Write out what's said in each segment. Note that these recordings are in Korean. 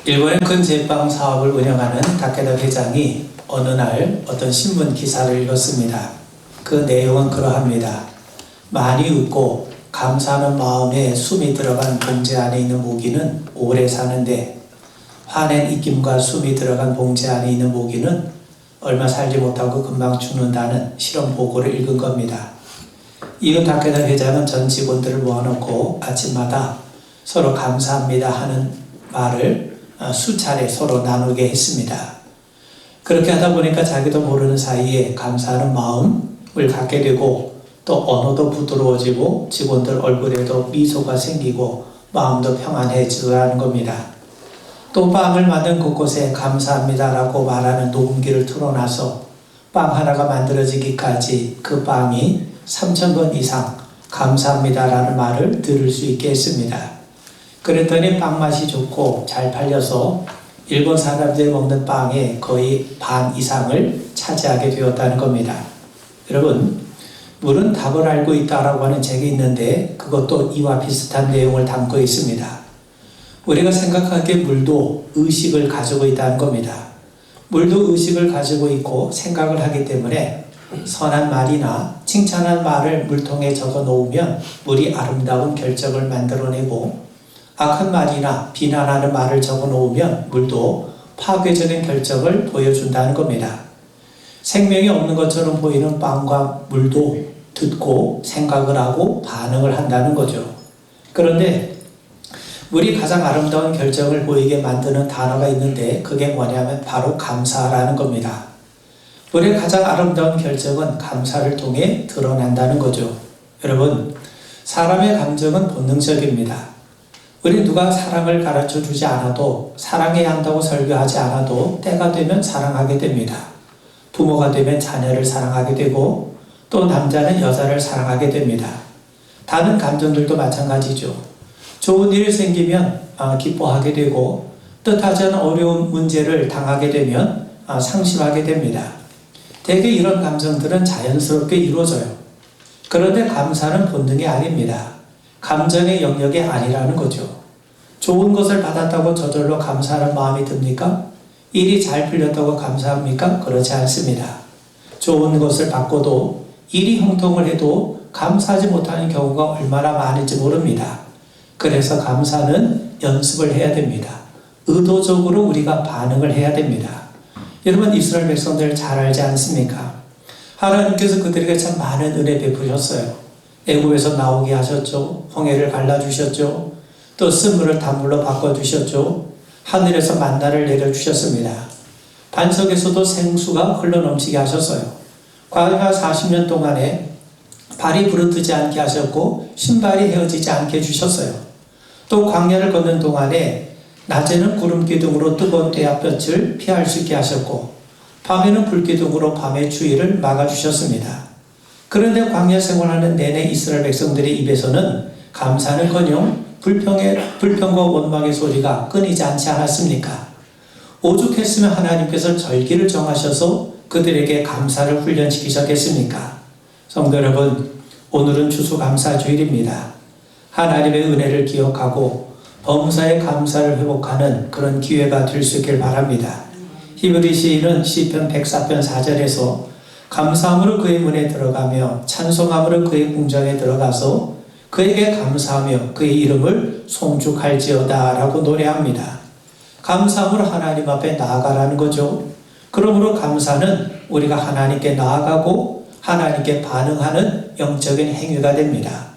일본의 큰 제빵 사업을 운영하는 다케다 회장이 어느 날 어떤 신문 기사를 읽었습니다. 그 내용은 그러합니다. 많이 웃고 감사하는 마음에 숨이 들어간 봉지 안에 있는 모기는 오래 사는데 화낸 입김과 숨이 들어간 봉지 안에 있는 모기는 얼마 살지 못하고 금방 죽는다는 실험 보고를 읽은 겁니다. 이후 다케다 회장은 전 직원들을 모아놓고 아침마다 서로 감사합니다 하는 말을 수차례 서로 나누게 했습니다. 그렇게 하다 보니까 자기도 모르는 사이에 감사하는 마음을 갖게 되고 또 언어도 부드러워지고 직원들 얼굴에도 미소가 생기고 마음도 평안해지더라는 겁니다. 또 빵을 만든 곳곳에 감사합니다라고 말하는 녹음기를 틀어놔서 빵 하나가 만들어지기까지 그 빵이 3,000번 이상 감사합니다라는 말을 들을 수 있게 했습니다. 그랬더니 빵 맛이 좋고 잘 팔려서 일본 사람들이 먹는 빵의 거의 반 이상을 차지하게 되었다는 겁니다. 여러분, 물은 답을 알고 있다라고 하는 책이 있는데 그것도 이와 비슷한 내용을 담고 있습니다. 우리가 생각하기에 물도 의식을 가지고 있다는 겁니다. 물도 의식을 가지고 있고 생각을 하기 때문에 선한 말이나 칭찬한 말을 물통에 적어 놓으면 물이 아름다운 결정을 만들어내고 악한 말이나 비난하는 말을 적어 놓으면 물도 파괴적인 결정을 보여준다는 겁니다. 생명이 없는 것처럼 보이는 빵과 물도 듣고 생각을 하고 반응을 한다는 거죠. 그런데 물이 가장 아름다운 결정을 보이게 만드는 단어가 있는데 그게 뭐냐면 바로 감사라는 겁니다. 물의 가장 아름다운 결정은 감사를 통해 드러난다는 거죠. 여러분, 사람의 감정은 본능적입니다. 우리 누가 사랑을 가르쳐 주지 않아도 사랑해야 한다고 설교하지 않아도 때가 되면 사랑하게 됩니다. 부모가 되면 자녀를 사랑하게 되고 또 남자는 여자를 사랑하게 됩니다. 다른 감정들도 마찬가지죠. 좋은 일이 생기면 기뻐하게 되고 뜻하지 않은 어려운 문제를 당하게 되면 상심하게 됩니다. 대개 이런 감정들은 자연스럽게 이루어져요. 그런데 감사는 본능이 아닙니다. 감정의 영역이 아니라는 거죠. 좋은 것을 받았다고 저절로 감사하는 마음이 듭니까? 일이 잘 풀렸다고 감사합니까? 그렇지 않습니다. 좋은 것을 받고도 일이 형통을 해도 감사하지 못하는 경우가 얼마나 많은지 모릅니다. 그래서 감사는 연습을 해야 됩니다. 의도적으로 우리가 반응을 해야 됩니다. 여러분, 이스라엘 백성들 잘 알지 않습니까? 하나님께서 그들에게 참 많은 은혜 베푸셨어요. 애굽에서 나오게 하셨죠. 홍해를 갈라주셨죠. 또 쓴물을 단물로 바꿔주셨죠. 하늘에서 만나를 내려주셨습니다. 반석에서도 생수가 흘러넘치게 하셨어요. 광야 40년 동안에 발이 부르트지 않게 하셨고 신발이 헤어지지 않게 해주셨어요. 또 광야를 걷는 동안에 낮에는 구름기둥으로 뜨거운 태양볕을 피할 수 있게 하셨고 밤에는 불기둥으로 밤의 추위를 막아주셨습니다. 그런데 광야 생활하는 내내 이스라엘 백성들의 입에서는 감사는커녕 불평과 원망의 소리가 끊이지 않지 않았습니까? 오죽했으면 하나님께서 절기를 정하셔서 그들에게 감사를 훈련시키셨겠습니까? 성도 여러분, 오늘은 추수감사주일입니다. 하나님의 은혜를 기억하고 범사의 감사를 회복하는 그런 기회가 될 수 있길 바랍니다. 히브리 시인은 시편 104편 4절에서 감사함으로 그의 문에 들어가며 찬송함으로 그의 궁전에 들어가서 그에게 감사하며 그의 이름을 송축할지어다 라고 노래합니다. 감사함으로 하나님 앞에 나아가라는 거죠. 그러므로 감사는 우리가 하나님께 나아가고 하나님께 반응하는 영적인 행위가 됩니다.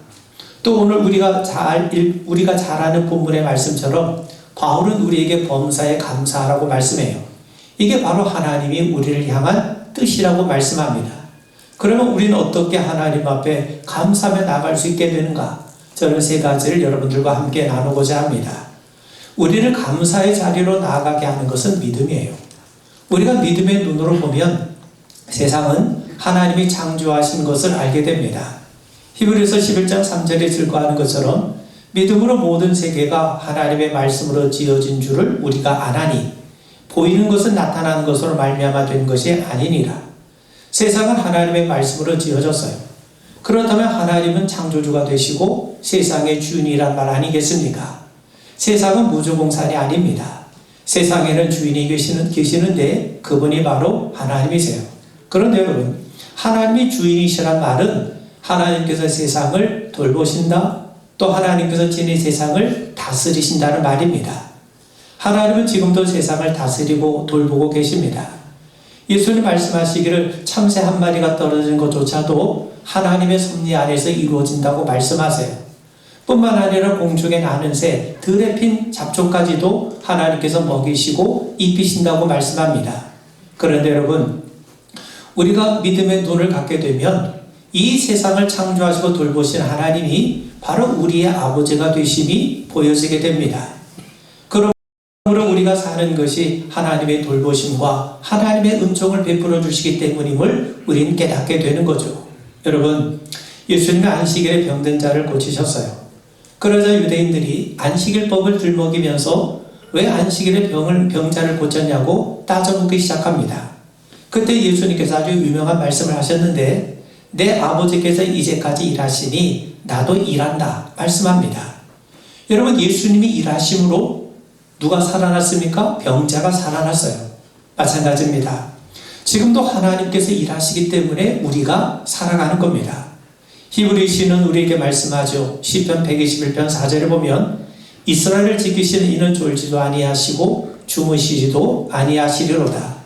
또 오늘 우리가 잘 아는 본문의 말씀처럼 바울은 우리에게 범사에 감사하라고 말씀해요. 이게 바로 하나님이 우리를 향한 뜻이라고 말씀합니다. 그러면 우리는 어떻게 하나님 앞에 감사하며 나갈 수 있게 되는가? 저는 세 가지를 여러분들과 함께 나누고자 합니다. 우리를 감사의 자리로 나아가게 하는 것은 믿음이에요. 우리가 믿음의 눈으로 보면 세상은 하나님이 창조하신 것을 알게 됩니다. 히브리서 11장 3절에 증거하는 것처럼 믿음으로 모든 세계가 하나님의 말씀으로 지어진 줄을 우리가 아나니 보이는 것은 나타나는 것으로 말미암아 된 것이 아니니라. 세상은 하나님의 말씀으로 지어졌어요. 그렇다면 하나님은 창조주가 되시고 세상의 주인이란 말 아니겠습니까? 세상은 무주공산이 아닙니다. 세상에는 주인이 계시는데 그분이 바로 하나님이세요. 그런데 여러분, 하나님이 주인이시란 말은 하나님께서 세상을 돌보신다, 또 하나님께서 지닌 세상을 다스리신다는 말입니다. 하나님은 지금도 세상을 다스리고 돌보고 계십니다. 예수님 말씀하시기를 참새 한 마리가 떨어진 것조차도 하나님의 섭리 안에서 이루어진다고 말씀하세요. 뿐만 아니라 공중에 나는 새, 들에 핀 잡초까지도 하나님께서 먹이시고 입히신다고 말씀합니다. 그런데 여러분, 우리가 믿음의 눈을 갖게 되면 이 세상을 창조하시고 돌보신 하나님이 바로 우리의 아버지가 되심이 보여지게 됩니다. 그러므로 우리가 사는 것이 하나님의 돌보심과 하나님의 은총을 베풀어 주시기 때문임을 우리는 깨닫게 되는 거죠. 여러분, 예수님이 안식일에 병든 자를 고치셨어요. 그러자 유대인들이 안식일법을 들먹이면서 왜 안식일에 병자를 고쳤냐고 따져보기 시작합니다. 그때 예수님께서 아주 유명한 말씀을 하셨는데, 내 아버지께서 이제까지 일하시니 나도 일한다 말씀합니다. 여러분, 예수님이 일하심으로 누가 살아났습니까? 병자가 살아났어요. 마찬가지입니다. 지금도 하나님께서 일하시기 때문에 우리가 살아가는 겁니다. 히브리서는 우리에게 말씀하죠. 시편 121편 4절에 보면 이스라엘을 지키시는 이는 졸지도 아니하시고 주무시지도 아니하시리로다.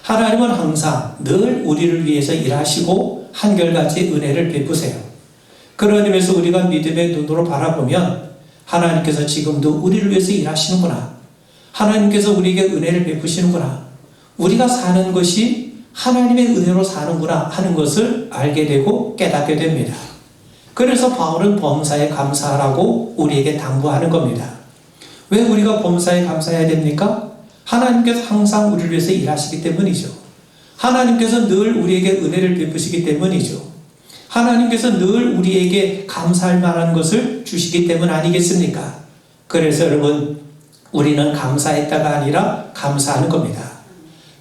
하나님은 항상 늘 우리를 위해서 일하시고 한결같이 은혜를 베푸세요. 그런 의미에서 우리가 믿음의 눈으로 바라보면 하나님께서 지금도 우리를 위해서 일하시는구나, 하나님께서 우리에게 은혜를 베푸시는구나, 우리가 사는 것이 하나님의 은혜로 사는구나 하는 것을 알게 되고 깨닫게 됩니다. 그래서 바울은 범사에 감사하라고 우리에게 당부하는 겁니다. 왜 우리가 범사에 감사해야 됩니까? 하나님께서 항상 우리를 위해서 일하시기 때문이죠. 하나님께서 늘 우리에게 은혜를 베푸시기 때문이죠. 하나님께서 늘 우리에게 감사할 만한 것을 주시기 때문 아니겠습니까? 그래서 여러분, 우리는 감사했다가 아니라 감사하는 겁니다.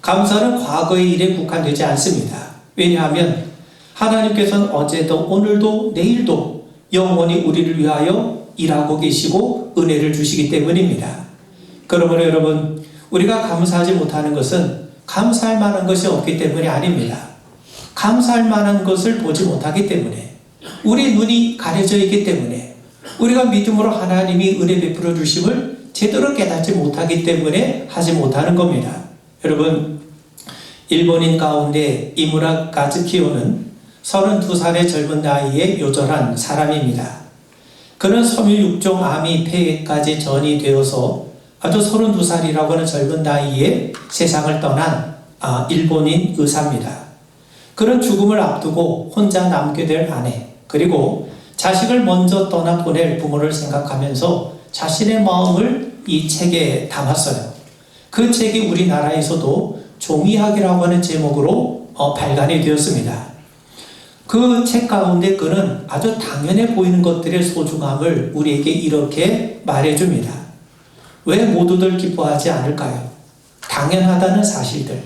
감사는 과거의 일에 국한되지 않습니다. 왜냐하면 하나님께서는 어제도 오늘도 내일도 영원히 우리를 위하여 일하고 계시고 은혜를 주시기 때문입니다. 그러므로 여러분, 우리가 감사하지 못하는 것은 감사할 만한 것이 없기 때문이 아닙니다. 감사할 만한 것을 보지 못하기 때문에, 우리 눈이 가려져 있기 때문에, 우리가 믿음으로 하나님이 은혜 베풀어 주심을 제대로 깨닫지 못하기 때문에 하지 못하는 겁니다. 여러분, 일본인 가운데 이무라 가즈키오는 32살의 젊은 나이에 요절한 사람입니다. 그는 섬유6종 암이 폐에까지 전이 되어서 아주 32살이라고 하는 젊은 나이에 세상을 떠난 일본인 의사입니다. 그는 죽음을 앞두고 혼자 남게 될 아내, 그리고 자식을 먼저 떠나 보낼 부모를 생각하면서 자신의 마음을 이 책에 담았어요. 그 책이 우리나라에서도 종이학이라고 하는 제목으로 발간이 되었습니다. 그 책 가운데 그는 아주 당연해 보이는 것들의 소중함을 우리에게 이렇게 말해줍니다. 왜 모두들 기뻐하지 않을까요? 당연하다는 사실들.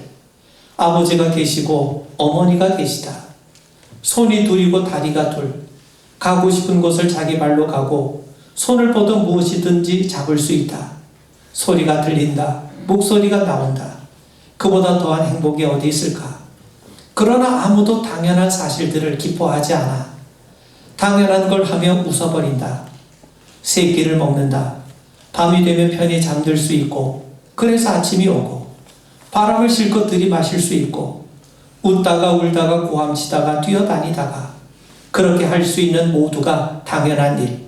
아버지가 계시고 어머니가 계시다. 손이 둘이고 다리가 둘. 가고 싶은 곳을 자기 발로 가고 손을 뻗어 무엇이든지 잡을 수 있다. 소리가 들린다. 목소리가 나온다. 그보다 더한 행복이 어디 있을까? 그러나 아무도 당연한 사실들을 기뻐하지 않아. 당연한 걸 하며 웃어버린다. 새 끼를 먹는다. 밤이 되면 편히 잠들 수 있고, 그래서 아침이 오고, 바람을 실컷 들이마실 수 있고, 웃다가 울다가 고함치다가 뛰어다니다가, 그렇게 할 수 있는 모두가 당연한 일.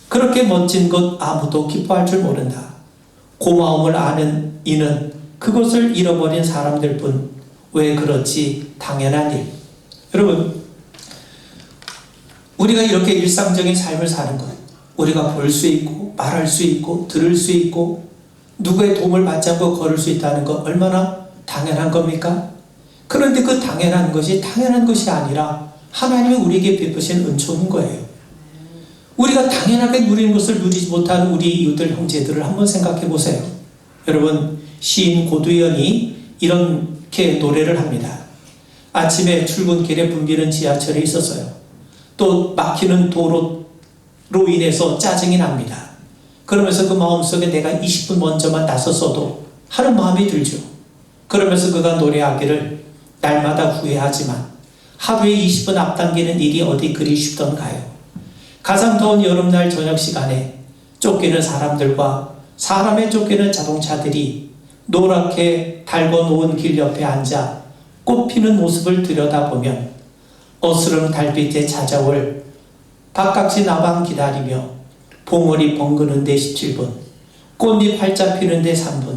그렇게 멋진 것 아무도 기뻐할 줄 모른다. 고마움을 아는 이는 그것을 잃어버린 사람들 뿐. 왜 그렇지? 당연한 일. 여러분, 우리가 이렇게 일상적인 삶을 사는 것, 우리가 볼 수 있고 말할 수 있고 들을 수 있고 누구의 도움을 받지 않고 걸을 수 있다는 것 얼마나 당연한 겁니까? 그런데 그 당연한 것이 당연한 것이 아니라 하나님이 우리에게 베푸신 은총인 거예요. 우리가 당연하게 누리는 것을 누리지 못하는 우리 이웃들 형제들을 한번 생각해 보세요. 여러분, 시인 고두연이 이렇게 노래를 합니다. 아침에 출근길에 붐비는 지하철에 있었어요. 또 막히는 도로로 인해서 짜증이 납니다. 그러면서 그 마음속에 내가 20분 먼저만 나섰어도 하는 마음이 들죠. 그러면서 그가 노래하기를 날마다 후회하지만 하루에 20분 앞당기는 일이 어디 그리 쉽던가요. 가장 더운 여름날 저녁 시간에 쫓기는 사람들과 사람에 쫓기는 자동차들이 노랗게 달궈 놓은 길 옆에 앉아 꽃피는 모습을 들여다보면 어스름 달빛에 찾아올 박각지 나방 기다리며 봉우리 벙그는데 17분, 꽃잎 활짝 피는데 3분,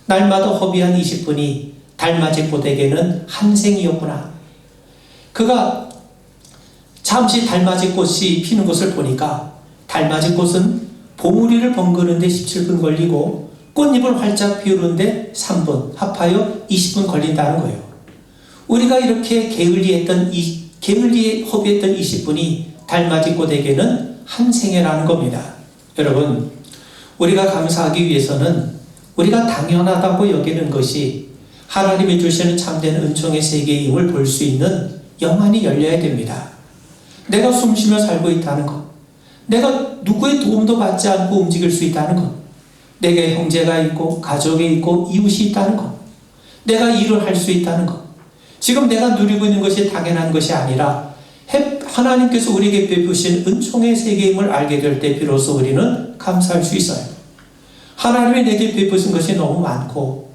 날마다 허비한 20분이 달맞이 고데게는 한 생이었구나. 그가 잠시 달맞이 꽃이 피는 것을 보니까 달맞이 꽃은 봉우리를 벙그는데 17분 걸리고 꽃잎을 활짝 피우는데 3분, 합하여 20분 걸린다는 거예요. 우리가 이렇게 게을리에 허비했던 20분이 달맞이 꽃에게는 한 생애라는 겁니다. 여러분, 우리가 감사하기 위해서는 우리가 당연하다고 여기는 것이 하나님이 주시는 참된 은총의 세계의 힘을 볼 수 있는 영안이 열려야 됩니다. 내가 숨쉬며 살고 있다는 것, 내가 누구의 도움도 받지 않고 움직일 수 있다는 것, 내게 형제가 있고 가족이 있고 이웃이 있다는 것, 내가 일을 할 수 있다는 것, 지금 내가 누리고 있는 것이 당연한 것이 아니라 하나님께서 우리에게 베푸신 은총의 세계임을 알게 될 때 비로소 우리는 감사할 수 있어요. 하나님이 내게 베푸신 것이 너무 많고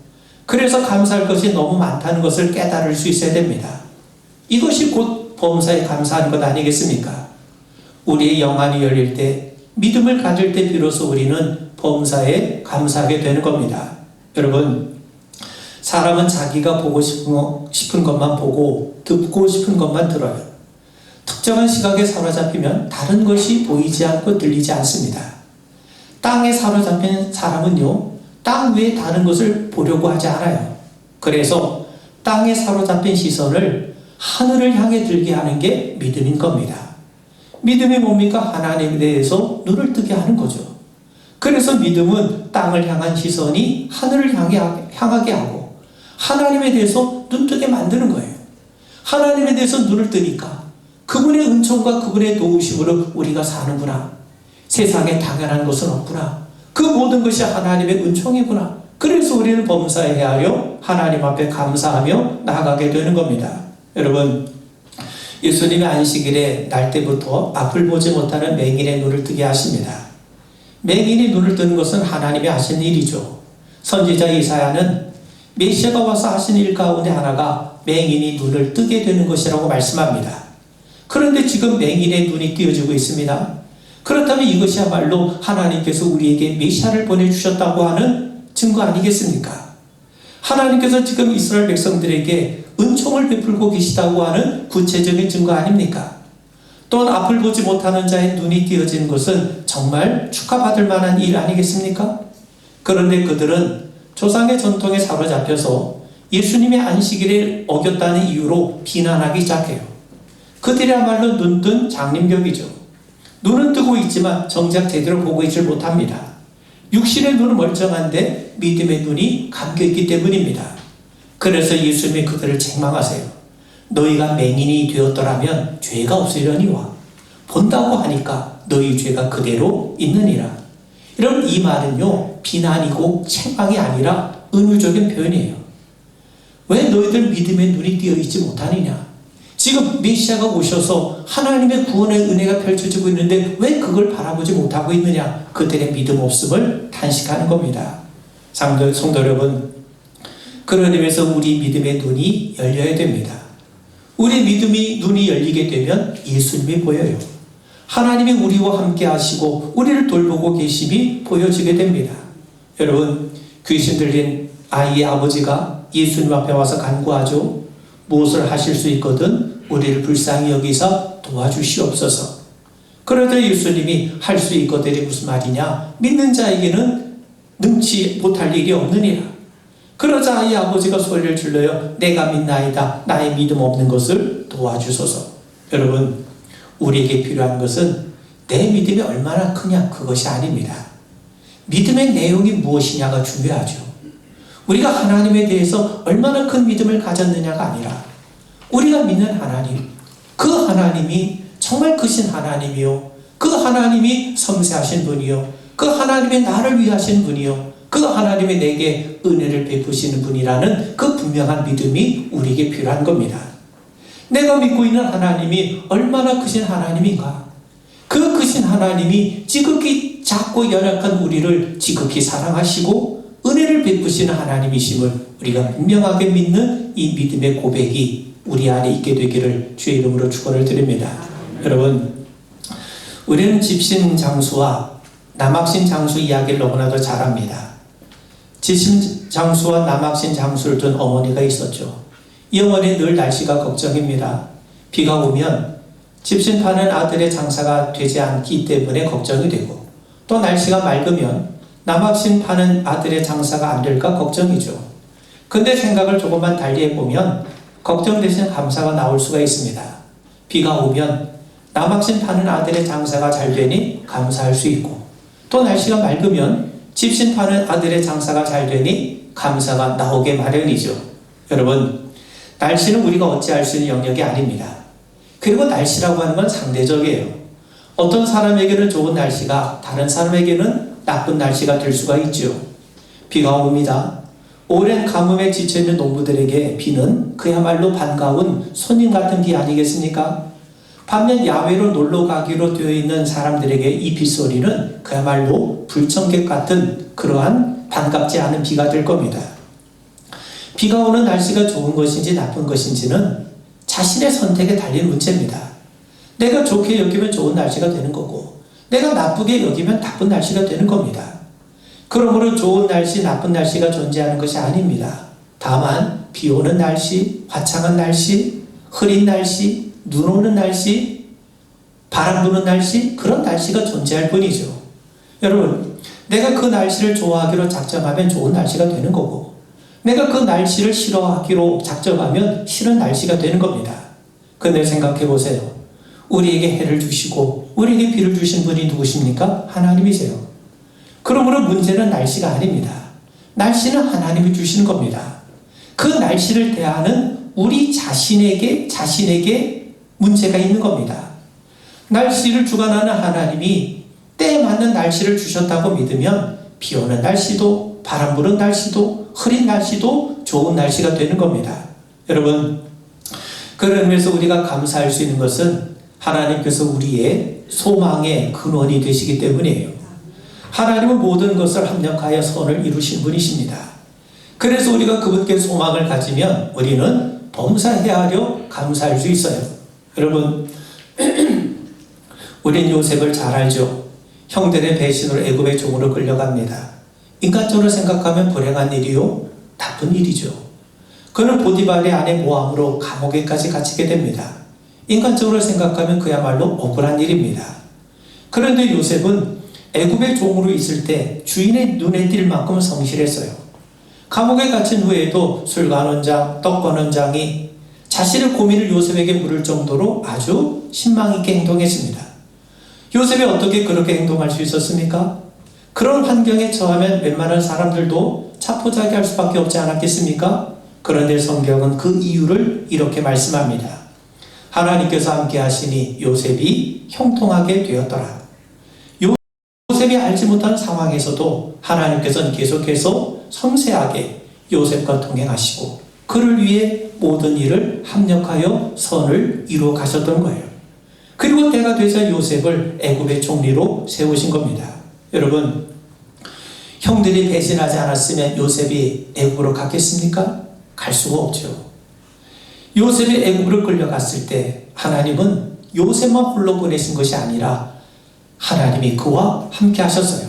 그래서 감사할 것이 너무 많다는 것을 깨달을 수 있어야 됩니다. 이것이 곧 범사에 감사하는 것 아니겠습니까? 우리의 영안이 열릴 때, 믿음을 가질 때 비로소 우리는 범사에 감사하게 되는 겁니다. 여러분, 사람은 자기가 보고 싶은 것만 보고 듣고 싶은 것만 들어요. 특정한 시각에 사로잡히면 다른 것이 보이지 않고 들리지 않습니다. 땅에 사로잡힌 사람은요, 땅 외에 다른 것을 보려고 하지 않아요. 그래서 땅에 사로잡힌 시선을 하늘을 향해 들게 하는 게 믿음인 겁니다. 믿음이 뭡니까? 하나님에 대해서 눈을 뜨게 하는 거죠. 그래서 믿음은 땅을 향한 시선이 하늘을 향하게 하고 하나님에 대해서 눈뜨게 만드는 거예요. 하나님에 대해서 눈을 뜨니까 그분의 은총과 그분의 도우심으로 우리가 사는구나. 세상에 당연한 것은 없구나. 그 모든 것이 하나님의 은총이구나. 그래서 우리는 범사에 대하여 하나님 앞에 감사하며 나아가게 되는 겁니다. 여러분, 예수님의 안식일에 날 때부터 앞을 보지 못하는 맹인의 눈을 뜨게 하십니다. 맹인이 눈을 뜨는 것은 하나님이 하신 일이죠. 선지자 이사야는 메시아가 와서 하신 일 가운데 하나가 맹인이 눈을 뜨게 되는 것이라고 말씀합니다. 그런데 지금 맹인의 눈이 띄어지고 있습니다. 그렇다면 이것이야말로 하나님께서 우리에게 메시아를 보내주셨다고 하는 증거 아니겠습니까? 하나님께서 지금 이스라엘 백성들에게 은총을 베풀고 계시다고 하는 구체적인 증거 아닙니까? 또한 앞을 보지 못하는 자의 눈이 띄어지는 것은 정말 축하받을 만한 일 아니겠습니까? 그런데 그들은 조상의 전통에 사로잡혀서 예수님의 안식일을 어겼다는 이유로 비난하기 시작해요. 그들이야말로 눈뜬 장림격이죠. 눈은 뜨고 있지만 정작 제대로 보고 있지 못합니다. 육신의 눈은 멀쩡한데 믿음의 눈이 감겨있기 때문입니다. 그래서 예수님이 그들을 책망하세요. 너희가 맹인이 되었더라면 죄가 없으려니와 본다고 하니까 너희 죄가 그대로 있느니라. 여러분, 이 말은요, 비난이고 책망이 아니라 은유적인 표현이에요. 왜 너희들 믿음의 눈이 띄어있지 못하느냐? 지금 메시아가 오셔서 하나님의 구원의 은혜가 펼쳐지고 있는데 왜 그걸 바라보지 못하고 있느냐? 그들의 믿음 없음을 탄식하는 겁니다. 성도 여러분, 그런 의미에서 우리 믿음의 눈이 열려야 됩니다. 우리 믿음이 눈이 열리게 되면 예수님이 보여요. 하나님이 우리와 함께 하시고 우리를 돌보고 계심이 보여지게 됩니다. 여러분, 귀신 들린 아이의 아버지가 예수님 앞에 와서 간구하죠. 무엇을 하실 수 있거든 우리를 불쌍히 여기서 도와주시옵소서. 그러자 예수님이 할 수 있거든이 무슨 말이냐? 믿는 자에게는 능치 못할 일이 없느니라. 그러자 아이 아버지가 소리를 질러요. 내가 믿나이다. 나의 믿음 없는 것을 도와주소서. 여러분, 우리에게 필요한 것은 내 믿음이 얼마나 크냐, 그것이 아닙니다. 믿음의 내용이 무엇이냐가 중요하죠. 우리가 하나님에 대해서 얼마나 큰 믿음을 가졌느냐가 아니라 우리가 믿는 하나님, 그 하나님이 정말 크신 하나님이요, 그 하나님이 섬세하신 분이요, 그 하나님이 나를 위하신 분이요 그 하나님이 내게 은혜를 베푸시는 분이라는 그 분명한 믿음이 우리에게 필요한 겁니다. 내가 믿고 있는 하나님이 얼마나 크신 하나님인가? 그 크신 하나님이 지극히 작고 연약한 우리를 지극히 사랑하시고 은혜를 베푸시는 하나님이심을 우리가 분명하게 믿는 이 믿음의 고백이 우리 안에 있게 되기를 주의 이름으로 축원을 드립니다. 여러분, 우리는 집신 장수와 남학신 장수 이야기를 너무나도 잘 압니다. 집신 장수와 남학신 장수를 둔 어머니가 있었죠. 이 어머니는 늘 날씨가 걱정입니다. 비가 오면 집신 파는 아들의 장사가 되지 않기 때문에 걱정이 되고, 또 날씨가 맑으면 남학신 파는 아들의 장사가 안 될까 걱정이죠. 근데 생각을 조금만 달리 해보면 걱정 대신 감사가 나올 수가 있습니다. 비가 오면 남학신 파는 아들의 장사가 잘 되니 감사할 수 있고, 또 날씨가 맑으면 집신 파는 아들의 장사가 잘 되니 감사가 나오게 마련이죠. 여러분, 날씨는 우리가 어찌할 수 있는 영역이 아닙니다. 그리고 날씨라고 하는 건 상대적이에요. 어떤 사람에게는 좋은 날씨가 다른 사람에게는 나쁜 날씨가 될 수가 있죠. 비가 옵니다. 오랜 가뭄에 지쳐있는 농부들에게 비는 그야말로 반가운 손님 같은 비 아니겠습니까? 반면 야외로 놀러 가기로 되어 있는 사람들에게 이 빗소리는 그야말로 불청객 같은 그러한 반갑지 않은 비가 될 겁니다. 비가 오는 날씨가 좋은 것인지 나쁜 것인지는 자신의 선택에 달린 문제입니다. 내가 좋게 여기면 좋은 날씨가 되는 거고, 내가 나쁘게 여기면 나쁜 날씨가 되는 겁니다. 그러므로 좋은 날씨, 나쁜 날씨가 존재하는 것이 아닙니다. 다만 비 오는 날씨, 화창한 날씨, 흐린 날씨, 눈 오는 날씨, 바람 부는 날씨, 그런 날씨가 존재할 뿐이죠. 여러분, 내가 그 날씨를 좋아하기로 작정하면 좋은 날씨가 되는 거고, 내가 그 날씨를 싫어하기로 작정하면 싫은 날씨가 되는 겁니다. 근데 생각해 보세요. 우리에게 해를 주시고 우리에게 비를 주신 분이 누구십니까? 하나님이세요. 그러므로 문제는 날씨가 아닙니다. 날씨는 하나님이 주시는 겁니다. 그 날씨를 대하는 우리 자신에게 문제가 있는 겁니다. 날씨를 주관하는 하나님이 때에 맞는 날씨를 주셨다고 믿으면 비 오는 날씨도 바람 부는 날씨도 흐린 날씨도 좋은 날씨가 되는 겁니다. 여러분, 그런 의미에서 우리가 감사할 수 있는 것은 하나님께서 우리의 소망의 근원이 되시기 때문이에요. 하나님은 모든 것을 합력하여 선을 이루신 분이십니다. 그래서 우리가 그분께 소망을 가지면 우리는 범사해하려 감사할 수 있어요. 여러분, 우린 요셉을 잘 알죠. 형들의 배신으로 애굽의 종으로 끌려갑니다. 인간적으로 생각하면 불행한 일이요, 나쁜 일이죠. 그는 보디발의 아내 모함으로 감옥에까지 갇히게 됩니다. 인간적으로 생각하면 그야말로 억울한 일입니다. 그런데 요셉은 애굽의 종으로 있을 때 주인의 눈에 띌 만큼 성실했어요. 감옥에 갇힌 후에도 술 가는 장, 떡 거는 장이 자신의 고민을 요셉에게 물을 정도로 아주 신망 있게 행동했습니다. 요셉이 어떻게 그렇게 행동할 수 있었습니까? 그런 환경에 처하면 웬만한 사람들도 자포자기할 수밖에 없지 않았겠습니까? 그런데 성경은 그 이유를 이렇게 말씀합니다. 하나님께서 함께 하시니 요셉이 형통하게 되었더라. 요셉이 알지 못한 상황에서도 하나님께서는 계속해서 섬세하게 요셉과 동행하시고 그를 위해 모든 일을 합력하여 선을 이루어 가셨던 거예요. 그리고 때가 되자 요셉을 애굽의 총리로 세우신 겁니다. 여러분, 형들이 배신하지 않았으면 요셉이 애굽으로 갔겠습니까? 갈 수가 없죠. 요셉이 애굽으로 끌려갔을 때 하나님은 요셉만 홀로 보내신 것이 아니라 하나님이 그와 함께 하셨어요.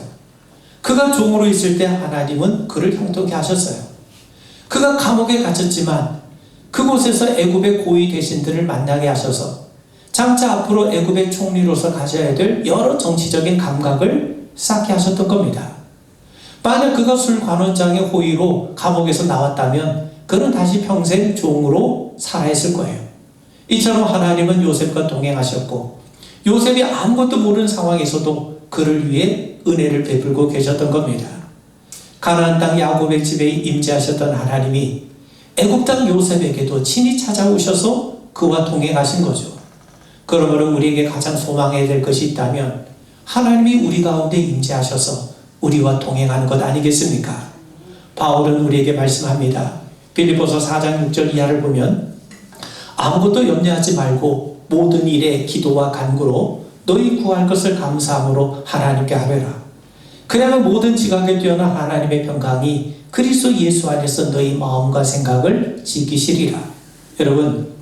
그가 종으로 있을 때 하나님은 그를 형통케 하셨어요. 그가 감옥에 갇혔지만 그곳에서 애굽의 고위 대신들을 만나게 하셔서 장차 앞으로 애굽의 총리로서 가져야 될 여러 정치적인 감각을 쌓게 하셨던 겁니다. 만약 그가 술 관원장의 호의로 감옥에서 나왔다면 그는 다시 평생 종으로 살아있을 거예요. 이처럼 하나님은 요셉과 동행하셨고 요셉이 아무것도 모르는 상황에서도 그를 위해 은혜를 베풀고 계셨던 겁니다. 가나안 땅 야곱의 집에 임재하셨던 하나님이 애굽 땅 요셉에게도 친히 찾아오셔서 그와 동행하신 거죠. 그러므로 우리에게 가장 소망해야 될 것이 있다면 하나님이 우리 가운데 임재하셔서 우리와 동행하는 것 아니겠습니까? 바울은 우리에게 말씀합니다. 빌립보서 4장 6절 이하를 보면 아무것도 염려하지 말고 모든 일에 기도와 간구로 너희 구할 것을 감사함으로 하나님께 아뢰라. 그러면 모든 지각에 뛰어난 하나님의 평강이 그리스도 예수 안에서 너희 마음과 생각을 지키시리라. 여러분,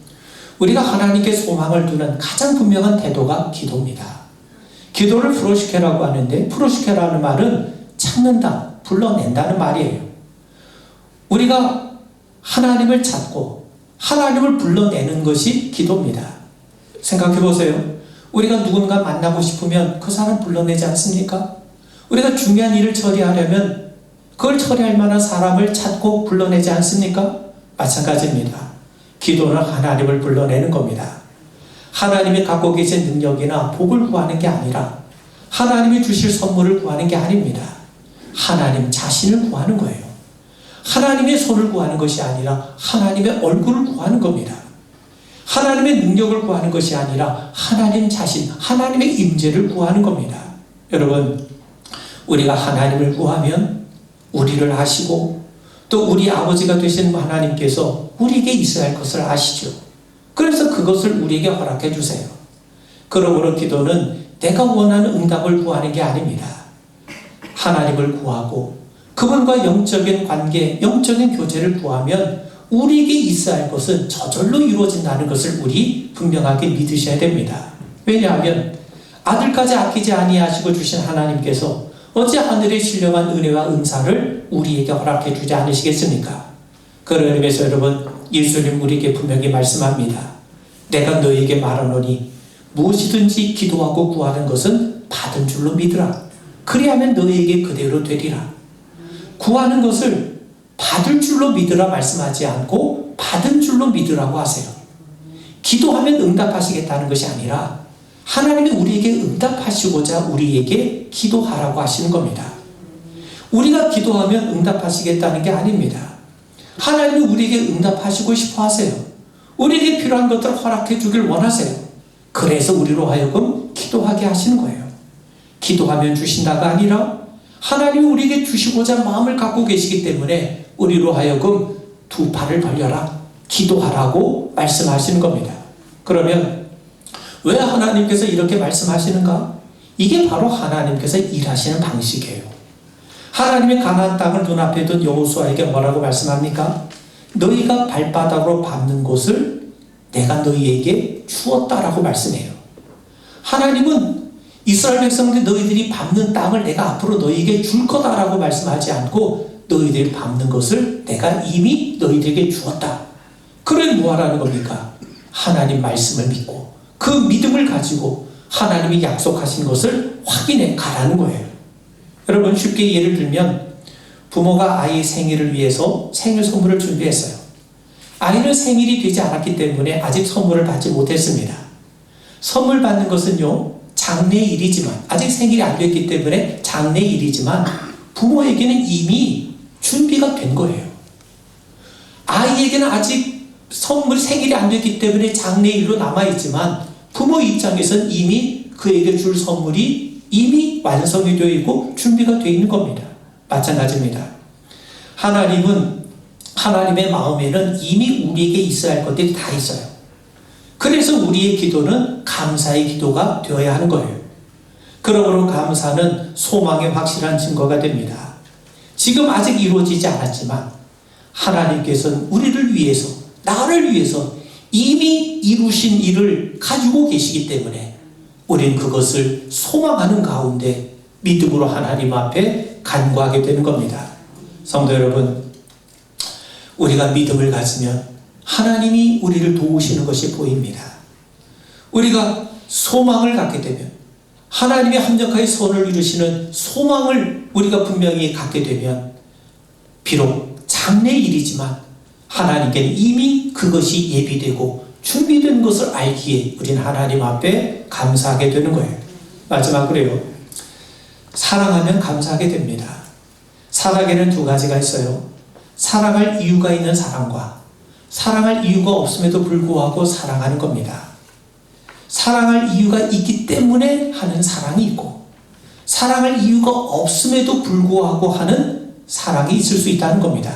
우리가 하나님께 소망을 두는 가장 분명한 태도가 기도입니다. 기도를 프로시케라고 하는데, 프로시케라는 말은 찾는다, 불러낸다는 말이에요. 우리가 하나님을 찾고 하나님을 불러내는 것이 기도입니다. 생각해 보세요. 우리가 누군가 만나고 싶으면 그 사람 불러내지 않습니까? 우리가 중요한 일을 처리하려면 그걸 처리할 만한 사람을 찾고 불러내지 않습니까? 마찬가지입니다. 기도는 하나님을 불러내는 겁니다. 하나님이 갖고 계신 능력이나 복을 구하는 게 아니라 하나님이 주실 선물을 구하는 게 아닙니다. 하나님 자신을 구하는 거예요. 하나님의 손을 구하는 것이 아니라 하나님의 얼굴을 구하는 겁니다. 하나님의 능력을 구하는 것이 아니라 하나님 자신, 하나님의 임재를 구하는 겁니다. 여러분, 우리가 하나님을 구하면 우리를 아시고 또 우리 아버지가 되신 하나님께서 우리에게 있어야 할 것을 아시죠. 그래서 그것을 우리에게 허락해 주세요. 그러므로 기도는 내가 원하는 응답을 구하는 게 아닙니다. 하나님을 구하고 그분과 영적인 관계, 영적인 교제를 구하면 우리에게 있어야 할 것은 저절로 이루어진다는 것을 우리 분명하게 믿으셔야 됩니다. 왜냐하면 아들까지 아끼지 아니하시고 주신 하나님께서 어찌 하늘의 신령한 은혜와 은사를 우리에게 허락해 주지 않으시겠습니까? 그런 의미에서 여러분, 예수님 우리에게 분명히 말씀합니다. 내가 너에게 말하노니 무엇이든지 기도하고 구하는 것은 받은 줄로 믿으라. 그리하면 너에게 그대로 되리라. 구하는 것을 받을 줄로 믿으라 말씀하지 않고 받은 줄로 믿으라고 하세요. 기도하면 응답하시겠다는 것이 아니라 하나님이 우리에게 응답하시고자 우리에게 기도하라고 하시는 겁니다. 우리가 기도하면 응답하시겠다는 게 아닙니다. 하나님이 우리에게 응답하시고 싶어 하세요. 우리에게 필요한 것들을 허락해 주길 원하세요. 그래서 우리로 하여금 기도하게 하시는 거예요. 기도하면 주신다가 아니라 하나님이 우리에게 주시고자 마음을 갖고 계시기 때문에 우리로 하여금 두 팔을 벌려라, 기도하라고 말씀하시는 겁니다. 그러면 왜 하나님께서 이렇게 말씀하시는가? 이게 바로 하나님께서 일하시는 방식이에요. 하나님의 가나안 땅을 눈앞에 둔 여호수아에게 뭐라고 말씀합니까? 너희가 발바닥으로 밟는 곳을 내가 너희에게 주었다라고 말씀해요. 하나님은 이스라엘 백성들 너희들이 밟는 땅을 내가 앞으로 너희에게 줄 거다라고 말씀하지 않고 너희들이 밟는 것을 내가 이미 너희들에게 주었다. 그래 뭐하라는 겁니까? 하나님 말씀을 믿고 그 믿음을 가지고 하나님이 약속하신 것을 확인해 가라는 거예요. 여러분, 쉽게 예를 들면 부모가 아이 생일을 위해서 생일 선물을 준비했어요. 아이는 생일이 되지 않았기 때문에 아직 선물을 받지 못했습니다. 선물 받는 것은요, 장래일이지만, 아직 생일이 안 됐기 때문에 장래일이지만 부모에게는 이미 준비가 된 거예요. 아이에게는 아직 선물 생일이 안 됐기 때문에 장래일로 남아있지만 부모 입장에서는 이미 그에게 줄 선물이 이미 완성이 되어 있고 준비가 되어 있는 겁니다. 마찬가지입니다. 하나님은 하나님의 마음에는 이미 우리에게 있어야 할 것들이 다 있어요. 그래서 우리의 기도는 감사의 기도가 되어야 하는 거예요. 그러므로 감사는 소망의 확실한 증거가 됩니다. 지금 아직 이루어지지 않았지만 하나님께서는 우리를 위해서, 나를 위해서 이미 이루신 일을 가지고 계시기 때문에 우리는 그것을 소망하는 가운데 믿음으로 하나님 앞에 간구하게 되는 겁니다. 성도 여러분, 우리가 믿음을 가지면 하나님이 우리를 도우시는 것이 보입니다. 우리가 소망을 갖게 되면, 하나님의 합력하여 선을 이루시는 소망을 우리가 분명히 갖게 되면 비록 장래일이지만 하나님께는 이미 그것이 예비되고 준비된 것을 알기에 우리는 하나님 앞에 감사하게 되는 거예요. 마지막으로요, 사랑하면 감사하게 됩니다. 사랑에는 두 가지가 있어요. 사랑할 이유가 있는 사랑과 사랑할 이유가 없음에도 불구하고 사랑하는 겁니다. 사랑할 이유가 있기 때문에 하는 사랑이 있고 사랑할 이유가 없음에도 불구하고 하는 사랑이 있을 수 있다는 겁니다.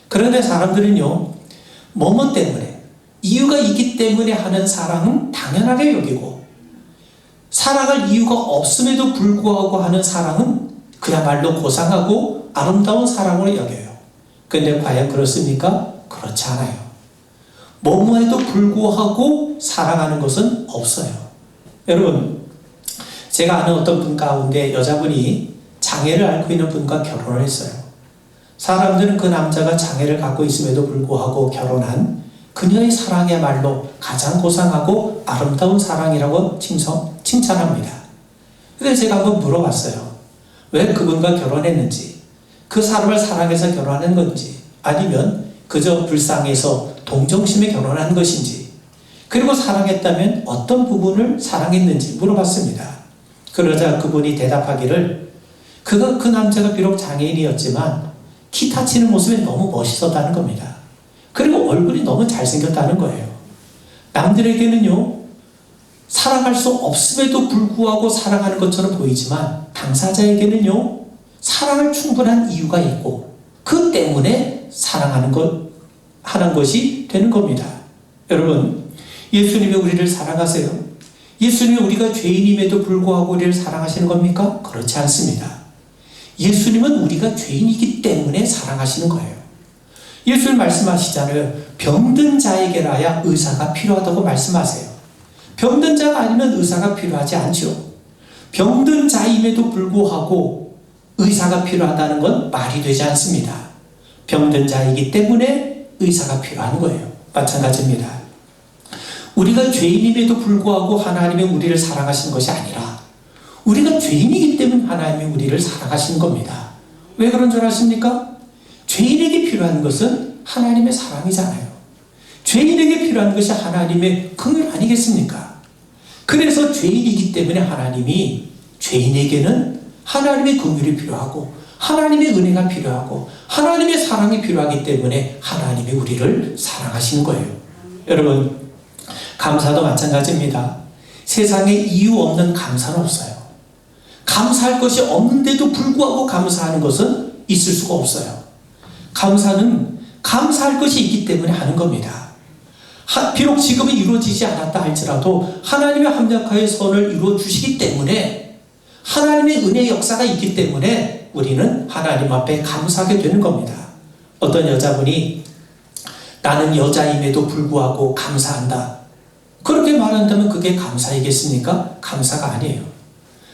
그런데 사람들은요, 뭐뭐 때문에, 이유가 있기 때문에 하는 사랑은 당연하게 여기고, 사랑할 이유가 없음에도 불구하고 하는 사랑은 그야말로 고상하고 아름다운 사랑으로 여겨요. 그런데 과연 그렇습니까? 그렇지 않아요. 뭐뭐에도 불구하고 사랑하는 것은 없어요. 여러분, 제가 아는 어떤 분 가운데 여자분이 장애를 앓고 있는 분과 결혼을 했어요. 사람들은 그 남자가 장애를 갖고 있음에도 불구하고 결혼한 그녀의 사랑이야말로 가장 고상하고 아름다운 사랑이라고 칭찬합니다. 그래서 제가 한번 물어봤어요. 왜 그분과 결혼했는지, 그 사람을 사랑해서 결혼하는 건지, 아니면 그저 불쌍해서 동정심에 결혼한 것인지, 그리고 사랑했다면 어떤 부분을 사랑했는지 물어봤습니다. 그러자 그분이 대답하기를, 그 남자가 비록 장애인이었지만 기타 치는 모습이 너무 멋있었다는 겁니다. 그리고 얼굴이 너무 잘생겼다는 거예요. 남들에게는요, 사랑할 수 없음에도 불구하고 사랑하는 것처럼 보이지만 당사자에게는요, 사랑할 충분한 이유가 있고 그 때문에 하는 것이 되는 겁니다. 여러분, 예수님이 우리를 사랑하세요? 예수님이 우리가 죄인임에도 불구하고 우리를 사랑하시는 겁니까? 그렇지 않습니다. 예수님은 우리가 죄인이기 때문에 사랑하시는 거예요. 예수님 말씀하시잖아요. 병든 자에게라야 의사가 필요하다고 말씀하세요. 병든 자가 아니면 의사가 필요하지 않죠. 병든 자임에도 불구하고 의사가 필요하다는 건 말이 되지 않습니다. 병든 자이기 때문에 의사가 필요한 거예요. 마찬가지입니다. 우리가 죄인임에도 불구하고 하나님이 우리를 사랑하시는 것이 아니라 우리가 죄인이기 때문에 하나님이 우리를 사랑하시는 겁니다. 왜 그런 줄 아십니까? 죄인에게 필요한 것은 하나님의 사랑이잖아요. 죄인에게 필요한 것이 하나님의 긍휼 아니겠습니까? 그래서 죄인이기 때문에 하나님이 죄인에게는 하나님의 긍휼이 필요하고 하나님의 은혜가 필요하고 하나님의 사랑이 필요하기 때문에 하나님이 우리를 사랑하시는 거예요. 여러분, 감사도 마찬가지입니다. 세상에 이유 없는 감사는 없어요. 감사할 것이 없는데도 불구하고 감사하는 것은 있을 수가 없어요. 감사는 감사할 것이 있기 때문에 하는 겁니다. 비록 지금은 이루어지지 않았다 할지라도 하나님의 합력하여 선을 이루어 주시기 때문에 하나님의 은혜의 역사가 있기 때문에 우리는 하나님 앞에 감사하게 되는 겁니다. 어떤 여자분이 나는 여자임에도 불구하고 감사한다, 그렇게 말한다면 그게 감사이겠습니까? 감사가 아니에요.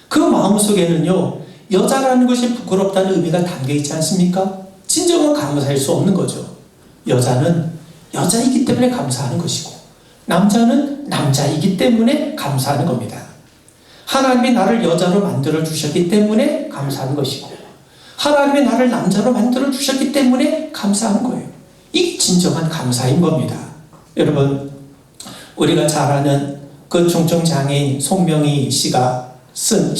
그 마음속에는요, 여자라는 것이 부끄럽다는 의미가 담겨있지 않습니까? 진정한 감사할 수 없는 거죠. 여자는 여자이기 때문에 감사하는 것이고 남자는 남자이기 때문에 감사하는 겁니다. 하나님이 나를 여자로 만들어 주셨기 때문에 감사하는 것이고 하나님이 나를 남자로 만들어 주셨기 때문에 감사하는 거예요. 이게 진정한 감사인 겁니다. 여러분, 우리가 잘 아는 그 중증장애인 송명희 씨가 쓴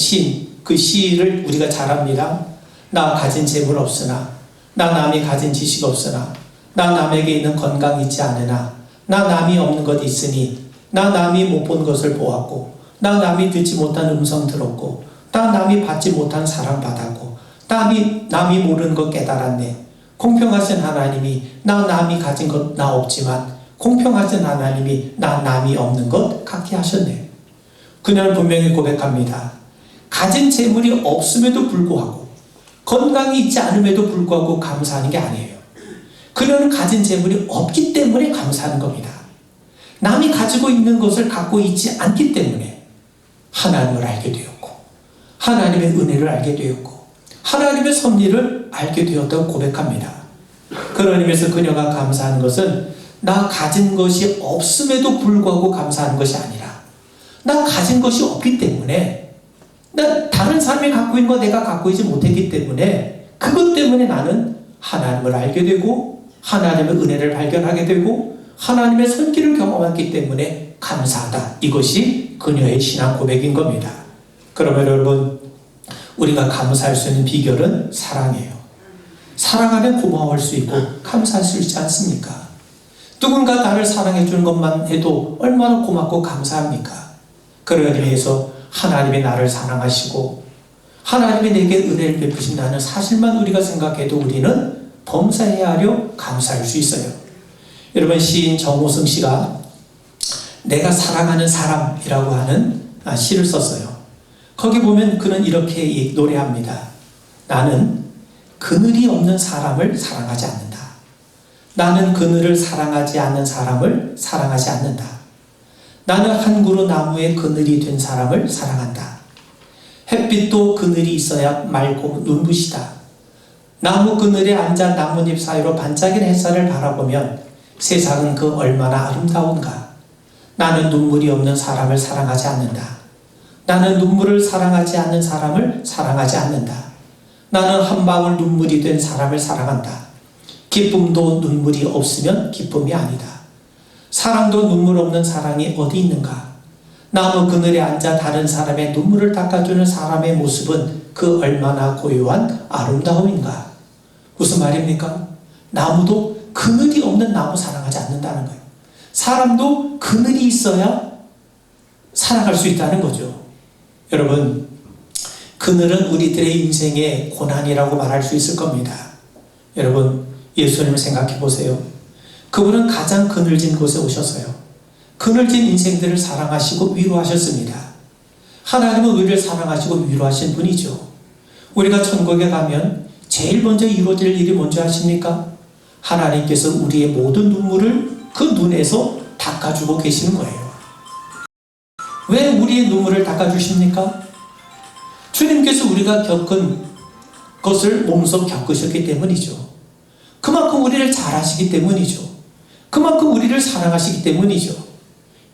그 시를 우리가 잘 압니다. 나 가진 재물 없으나, 나 남이 가진 지식 없으나, 나 남에게 있는 건강 있지 않으나, 나 남이 없는 것 있으니, 나 남이 못 본 것을 보았고, 나 남이 듣지 못한 음성 들었고, 나 남이 받지 못한 사랑 받았고, 남이 모르는 것 깨달았네. 공평하신 하나님이 나 남이 가진 것 나 없지만 공평하신 하나님이 나 남이 없는 것 갖게 하셨네. 그녀는 분명히 고백합니다. 가진 재물이 없음에도 불구하고 건강이 있지 않음에도 불구하고 감사하는 게 아니에요. 그녀는 가진 재물이 없기 때문에 감사하는 겁니다. 남이 가지고 있는 것을 갖고 있지 않기 때문에 하나님을 알게 되었고 하나님의 은혜를 알게 되었고 하나님의 섭리를 알게 되었다고 고백합니다. 그런 의미에서 그녀가 감사하는 것은 나 가진 것이 없음에도 불구하고 감사하는 것이 아니라 나 가진 것이 없기 때문에, 나 다른 사람이 갖고 있는 거 내가 갖고 있지 못했기 때문에 그것 때문에 나는 하나님을 알게 되고 하나님의 은혜를 발견하게 되고 하나님의 손길을 경험했기 때문에 감사하다. 이것이 그녀의 신앙 고백인 겁니다. 그러면 여러분, 우리가 감사할 수 있는 비결은 사랑이에요. 사랑하면 고마워할 수 있고 감사할 수 있지 않습니까? 누군가 나를 사랑해 주는 것만 해도 얼마나 고맙고 감사합니까? 그런 의미에서 하나님이 나를 사랑하시고 하나님이 내게 은혜를 베푸신다는 사실만 우리가 생각해도 우리는 범사해야 하려 감사할 수 있어요. 여러분, 시인 정호승 씨가 내가 사랑하는 사람이라고 하는 시를 썼어요. 거기 보면 그는 이렇게 노래합니다. 나는 그늘이 없는 사람을 사랑하지 않는다. 나는 그늘을 사랑하지 않는 사람을 사랑하지 않는다. 나는 한 그루 나무의 그늘이 된 사람을 사랑한다. 햇빛도 그늘이 있어야 맑고 눈부시다. 나무 그늘에 앉아 나뭇잎 사이로 반짝이는 햇살을 바라보면 세상은 그 얼마나 아름다운가. 나는 눈물이 없는 사람을 사랑하지 않는다. 나는 눈물을 사랑하지 않는 사람을 사랑하지 않는다. 나는 한 방울 눈물이 된 사람을 사랑한다. 기쁨도 눈물이 없으면 기쁨이 아니다. 사랑도 눈물 없는 사랑이 어디 있는가? 나무 그늘에 앉아 다른 사람의 눈물을 닦아주는 사람의 모습은 그 얼마나 고요한 아름다움인가? 무슨 말입니까? 나무도 그늘이 없는 나무 사랑하지 않는다는 거예요. 사람도 그늘이 있어야 살아갈 수 있다는 거죠. 여러분, 그늘은 우리들의 인생의 고난이라고 말할 수 있을 겁니다. 여러분, 예수님을 생각해 보세요. 그분은 가장 그늘진 곳에 오셨어요. 그늘진 인생들을 사랑하시고 위로하셨습니다. 하나님은 우리를 사랑하시고 위로하신 분이죠. 우리가 천국에 가면 제일 먼저 이루어질 일이 뭔지 아십니까? 하나님께서 우리의 모든 눈물을 그 눈에서 닦아주고 계시는 거예요. 왜 우리의 눈물을 닦아주십니까? 주님께서 우리가 겪은 것을 몸소 겪으셨기 때문이죠. 그만큼 우리를 잘 아시기 때문이죠. 그만큼 우리를 사랑하시기 때문이죠.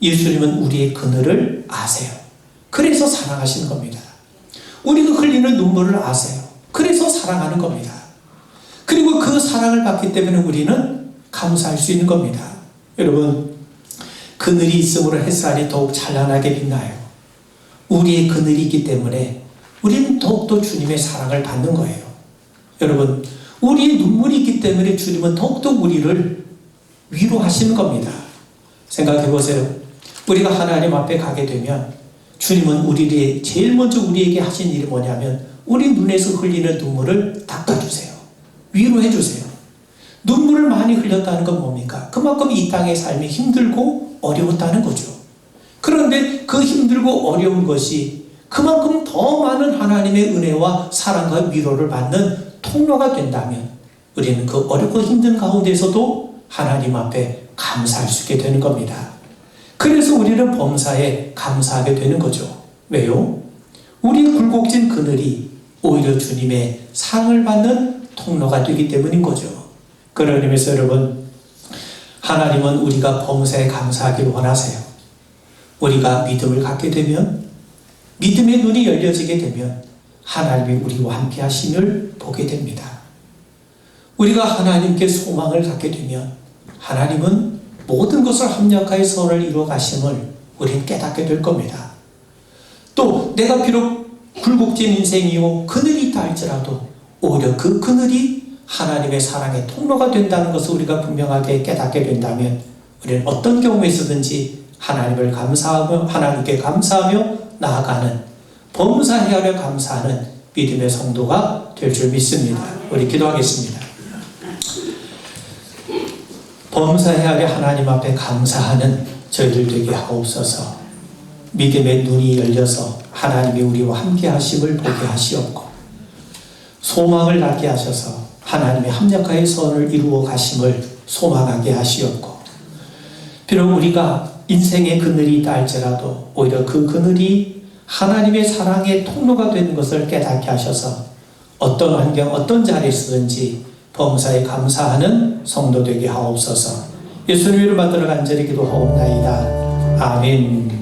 예수님은 우리의 그늘을 아세요. 그래서 사랑하시는 겁니다. 우리가 흘리는 눈물을 아세요. 그래서 사랑하는 겁니다. 그리고 그 사랑을 받기 때문에 우리는 감사할 수 있는 겁니다. 여러분, 그늘이 있으므로 햇살이 더욱 찬란하게 빛나요. 우리의 그늘이 있기 때문에 우리는 더욱더 주님의 사랑을 받는 거예요. 여러분, 우리의 눈물이 있기 때문에 주님은 더욱더 우리를 위로하시는 겁니다. 생각해 보세요. 우리가 하나님 앞에 가게 되면 주님은 우리를 제일 먼저 우리에게 하신 일이 뭐냐면 우리 눈에서 흘리는 눈물을 닦아주세요. 위로해 주세요. 눈물을 많이 흘렸다는 건 뭡니까? 그만큼 이 땅의 삶이 힘들고 어려웠다는 거죠. 그런데 그 힘들고 어려운 것이 그만큼 더 많은 하나님의 은혜와 사랑과 위로를 받는 통로가 된다면 우리는 그 어렵고 힘든 가운데서도 하나님 앞에 감사할 수 있게 되는 겁니다. 그래서 우리는 범사에 감사하게 되는 거죠. 왜요? 우리의 굴곡진 그늘이 오히려 주님의 상을 받는 통로가 되기 때문인 거죠. 그런 의미에서 여러분, 하나님은 우리가 범사에 감사하기를 원하세요. 우리가 믿음을 갖게 되면, 믿음의 눈이 열려지게 되면 하나님이 우리와 함께 하심을 보게 됩니다. 우리가 하나님께 소망을 갖게 되면 하나님은 모든 것을 합력하여 선을 이루어 가심을 우리는 깨닫게 될 겁니다. 또 내가 비록 굴곡진 인생이요 그늘이 있다 할지라도 오히려 그 그늘이 하나님의 사랑의 통로가 된다는 것을 우리가 분명하게 깨닫게 된다면 우리는 어떤 경우에서든지 하나님을 감사하며 하나님께 감사하며 나아가는 범사해하며 감사하는 믿음의 성도가 될 줄 믿습니다. 우리 기도하겠습니다. 범사해하며 하나님 앞에 감사하는 저희들 되게 하옵소서. 믿음의 눈이 열려서 하나님이 우리와 함께 하심을 보게 하시옵고 소망을 갖게 하셔서 하나님의 합력하여 선을 이루어 가심을 소망하게 하시옵고 비록 우리가 인생의 그늘이 있다 할지라도 오히려 그 그늘이 하나님의 사랑의 통로가 되는 것을 깨닫게 하셔서 어떤 환경 어떤 자리에서든지 범사에 감사하는 성도 되게 하옵소서. 예수님 이름 받들어 간절히 기도하옵나이다. 아멘.